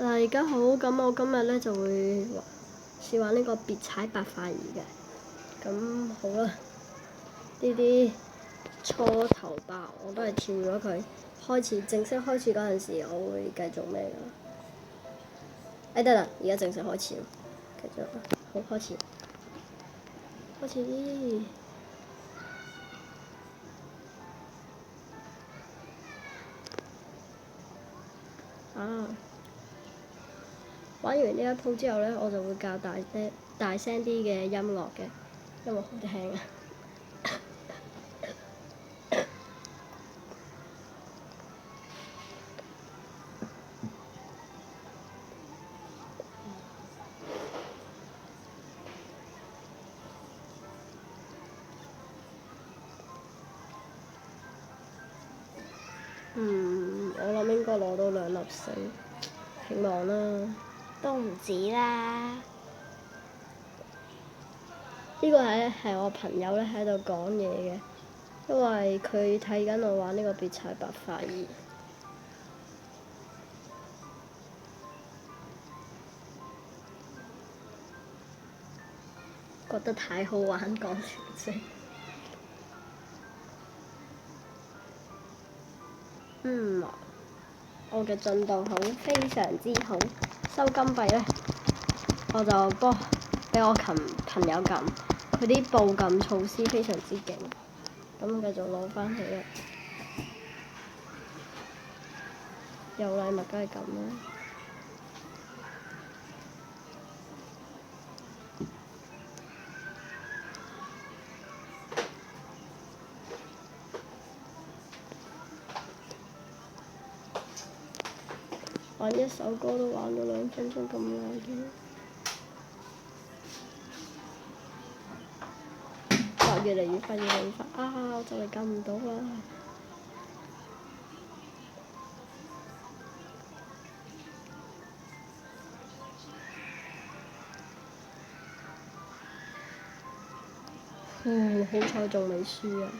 大家好，咁我今日咧就會試玩呢個別踩白髮兒嘅。咁好啦，呢啲初頭爆我都係跳咗佢。正式開始嗰陣時，我會繼續咩㗎？得啦，而家正式開始啦，繼續啦，好開始。玩完呢一鋪之後咧，我就會較大聲啲嘅音樂嘅，因為好聽啊。我諗應該攞到2粒星，希望啦。都唔止啦。呢個係我朋友咧喺度講嘢嘅，因為佢睇緊我玩呢個別踩白髮兒，覺得太好玩，講笑啫。我嘅進度好，非常之好。收金幣咧，我就俾我朋友撳，佢啲報撳措施非常之勁。咁繼續攞翻起啦，有禮物梗係咁啦。玩一首歌都玩到2分鐘咁耐嘅，越嚟越快我就嚟撳唔到啦！好彩仲未輸啊！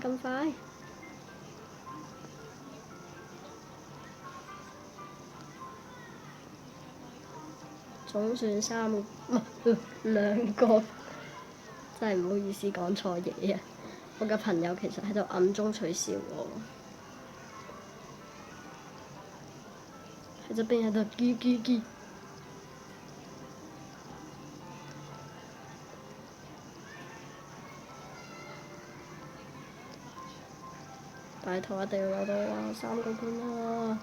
咁快！總算2個，真係唔好意思講錯嘢啊！我嘅朋友其實喺度暗中取笑我，喺側邊喺度嘰。拜託一定要攞到3個半啦！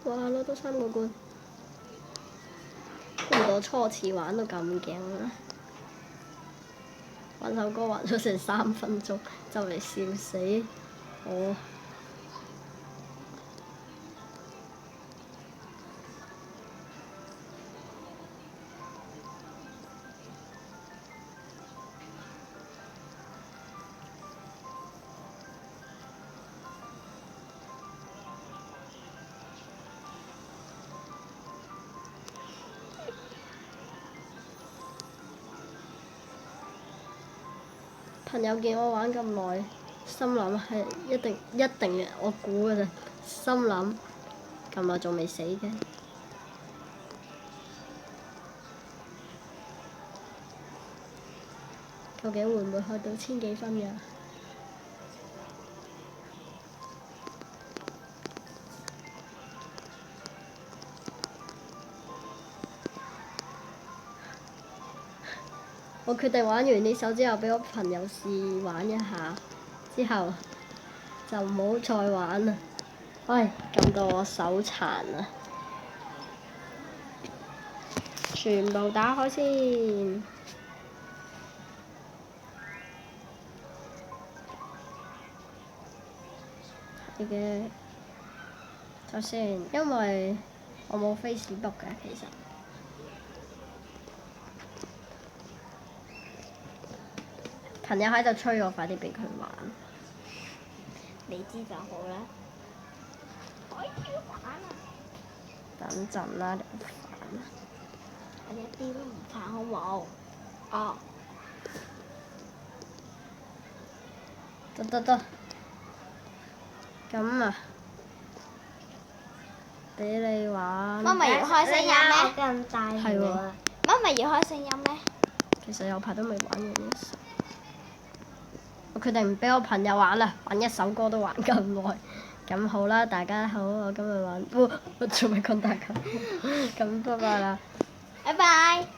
哇！攞到3個半，估唔到初次玩到咁勁啊！玩首歌玩咗成3分鐘，就嚟笑死我。朋友見我玩咁耐，心諗係一定嘅，我估㗎咋，心諗咁耐仲未死嘅，究竟會唔會開到1000幾分呀？我決定玩完呢首之後，俾我朋友試玩一下，之後就唔好再玩啦。唉，撳到我手殘啊！全部打開先。係嘅，首先因為我冇 Facebook 嘅其實。朋友喺度催我快啲俾佢玩。你知就好啦。我要玩啊！等陣啦，你唔煩啊！我一啲都唔煩，好冇？哦。得。咁啊，俾你玩。媽咪要開聲音咩？咁大係喎喎。媽咪要開聲音咩？其實有排都未玩完一首。我決定唔俾我朋友玩啦，玩一首歌都玩咁耐。咁好啦，大家好，我今日玩，我仲未講大家。咁拜拜啦。拜拜。